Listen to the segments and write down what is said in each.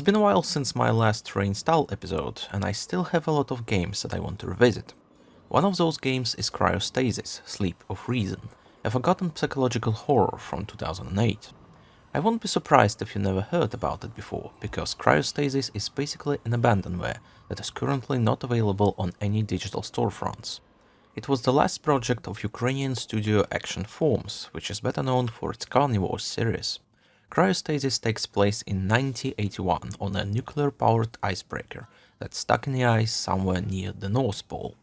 It's been a while since my last reinstall episode, and I still have a lot of games that I want to revisit. One of those games is Cryostasis, Sleep of Reason, a forgotten psychological horror from 2008. I won't be surprised if you never heard about it before, because Cryostasis is basically an abandonware that is currently not available on any digital storefronts. It was the last project of Ukrainian studio Action Forms, which is better known for its Carnivore series. Cryostasis takes place in 1981 on a nuclear-powered icebreaker that's stuck in the ice somewhere near the North Pole.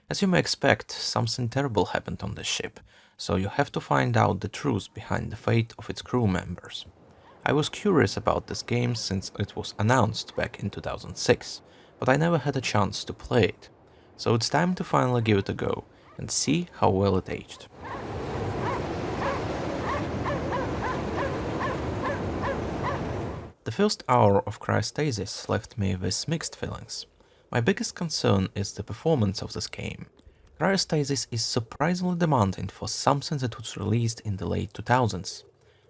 As you may expect, something terrible happened on the ship, so you have to find out the truth behind the fate of its crew members. I was curious about this game since it was announced back in 2006, but I never had a chance to play it. So it's time to finally give it a go and see how well it aged. The first hour of Cryostasis left me with mixed feelings. My biggest concern is the performance of this game. Cryostasis is surprisingly demanding for something that was released in the late 2000s.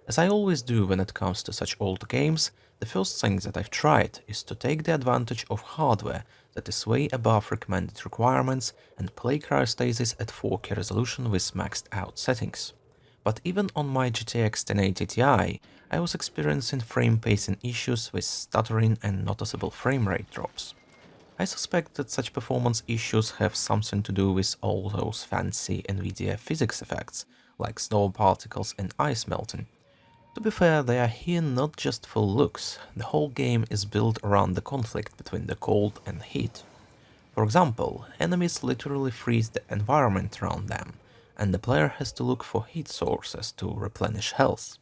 As I always do when it comes to such old games, the first thing that I've tried is to take the advantage of hardware that is way above recommended requirements and play Cryostasis at 4K resolution with maxed out settings. But even on my GTX 1080 Ti, I was experiencing frame pacing issues with stuttering and noticeable frame rate drops. I suspect that such performance issues have something to do with all those fancy Nvidia physics effects, like snow particles and ice melting. To be fair, they are here not just for looks, the whole game is built around the conflict between the cold and heat. For example, enemies literally freeze the environment around them, and the player has to look for heat sources to replenish health.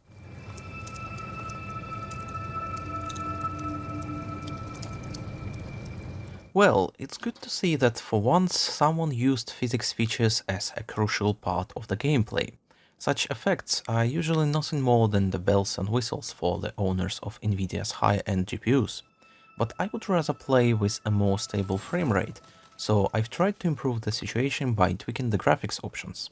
Well, it's good to see that for once someone used physics features as a crucial part of the gameplay. Such effects are usually nothing more than the bells and whistles for the owners of Nvidia's high-end GPUs. But I would rather play with a more stable frame rate, so I've tried to improve the situation by tweaking the graphics options.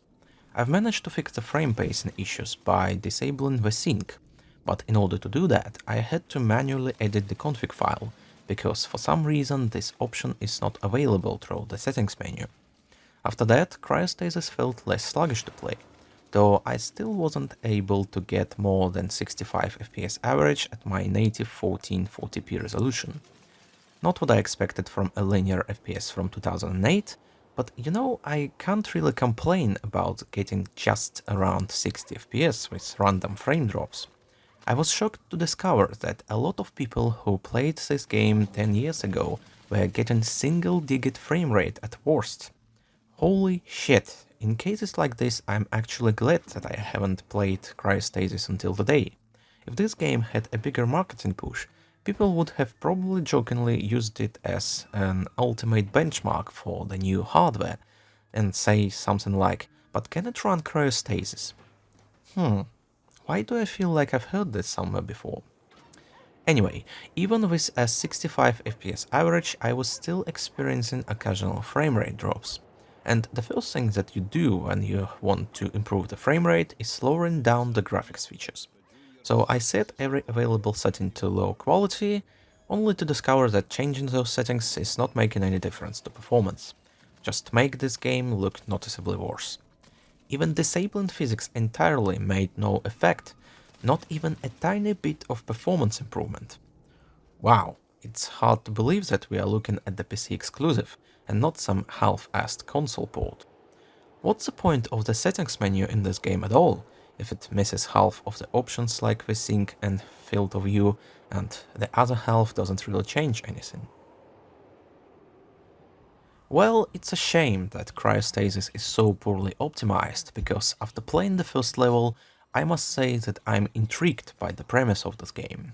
I've managed to fix the frame pacing issues by disabling the sync, but in order to do that, I had to manually edit the config file, because for some reason this option is not available through the settings menu. After that, Cryostasis felt less sluggish to play, though I still wasn't able to get more than 65 FPS average at my native 1440p resolution. Not what I expected from a linear FPS from 2008, but I can't really complain about getting just around 60 FPS with random frame drops. I was shocked to discover that a lot of people who played this game 10 years ago were getting single-digit frame rate at worst. Holy shit, in cases like this I'm actually glad that I haven't played Cryostasis until today. If this game had a bigger marketing push, people would have probably jokingly used it as an ultimate benchmark for the new hardware, and say something like, but can it run Cryostasis? Why do I feel like I've heard this somewhere before? Anyway, even with a 65 FPS average, I was still experiencing occasional frame rate drops. And the first thing that you do when you want to improve the frame rate is lowering down the graphics features. So I set every available setting to low quality, only to discover that changing those settings is not making any difference to performance. Just make this game look noticeably worse. Even disabling physics entirely made no effect, not even a tiny bit of performance improvement. Wow, it's hard to believe that we are looking at the PC exclusive and not some half-assed console port. What's the point of the settings menu in this game at all, if it misses half of the options like the sync and field of view, and the other half doesn't really change anything? Well, it's a shame that Cryostasis is so poorly optimized, because after playing the first level, I must say that I'm intrigued by the premise of this game.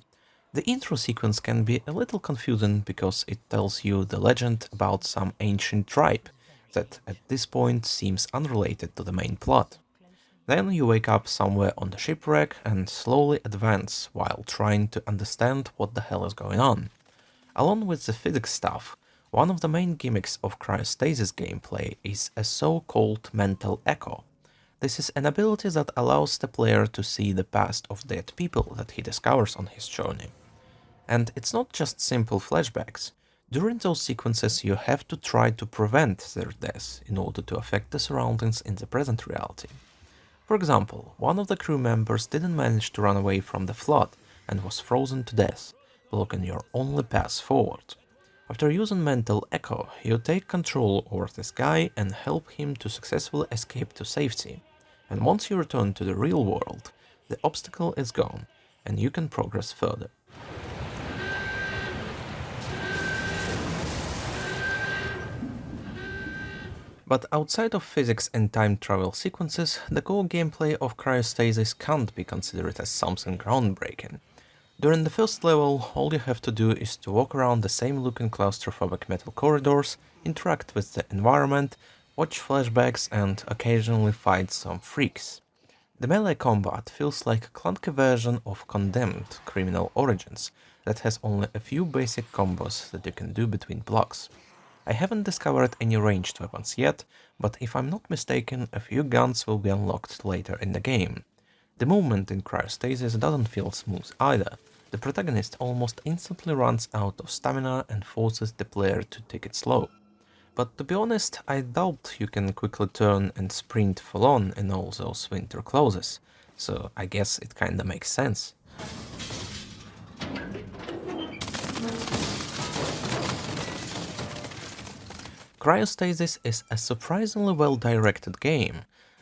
The intro sequence can be a little confusing because it tells you the legend about some ancient tribe that at this point seems unrelated to the main plot. Then you wake up somewhere on the shipwreck and slowly advance while trying to understand what the hell is going on. Along with the physics stuff, one of the main gimmicks of Cryostasis gameplay is a so-called mental echo. This is an ability that allows the player to see the past of dead people that he discovers on his journey. And it's not just simple flashbacks. During those sequences, you have to try to prevent their death in order to affect the surroundings in the present reality. For example, one of the crew members didn't manage to run away from the flood and was frozen to death, blocking your only path forward. After using mental echo, you take control over this guy and help him to successfully escape to safety. And once you return to the real world, the obstacle is gone, and you can progress further. But outside of physics and time travel sequences, the core gameplay of Cryostasis can't be considered as something groundbreaking. During the first level, all you have to do is to walk around the same looking claustrophobic metal corridors, interact with the environment, watch flashbacks, and occasionally fight some freaks. The melee combat feels like a clunky version of Condemned Criminal Origins that has only a few basic combos that you can do between blocks. I haven't discovered any ranged weapons yet, but if I'm not mistaken, a few guns will be unlocked later in the game. The movement in Cryostasis doesn't feel smooth either. The protagonist almost instantly runs out of stamina and forces the player to take it slow. But to be honest, I doubt you can quickly turn and sprint full on in all those winter clothes, so I guess it kinda makes sense. Cryostasis is a surprisingly well-directed game.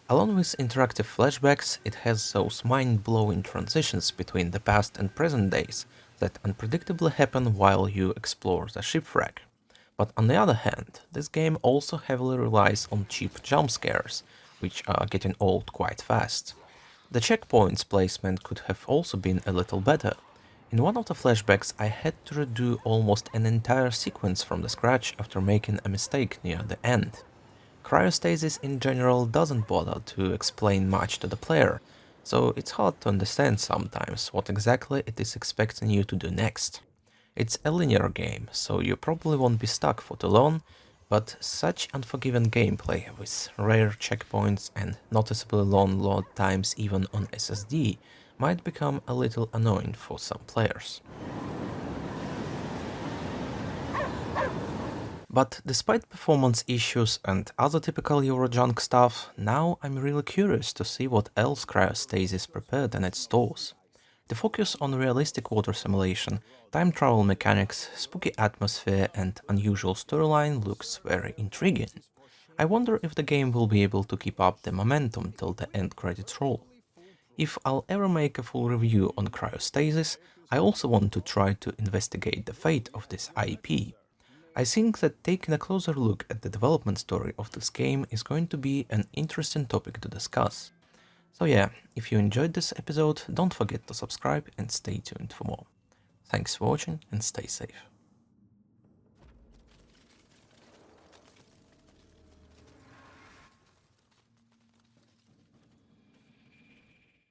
Along with interactive flashbacks, it has those mind-blowing transitions between the past and present days that unpredictably happen while you explore the shipwreck. But on the other hand, this game also heavily relies on cheap jump scares, which are getting old quite fast. The checkpoints placement could have also been a little better. In one of the flashbacks, I had to redo almost an entire sequence from the scratch after making a mistake near the end. Cryostasis in general doesn't bother to explain much to the player, so it's hard to understand sometimes what exactly it is expecting you to do next. It's a linear game, so you probably won't be stuck for too long, but such unforgiving gameplay with rare checkpoints and noticeably long load times even on SSD might become a little annoying for some players. But despite performance issues and other typical Eurojunk stuff, now I'm really curious to see what else Cryostasis prepared in its stores. The focus on realistic water simulation, time travel mechanics, spooky atmosphere, and unusual storyline looks very intriguing. I wonder if the game will be able to keep up the momentum till the end credits roll. If I'll ever make a full review on Cryostasis, I also want to try to investigate the fate of this IP. I think that taking a closer look at the development story of this game is going to be an interesting topic to discuss. So yeah, if you enjoyed this episode, don't forget to subscribe and stay tuned for more. Thanks for watching and stay safe.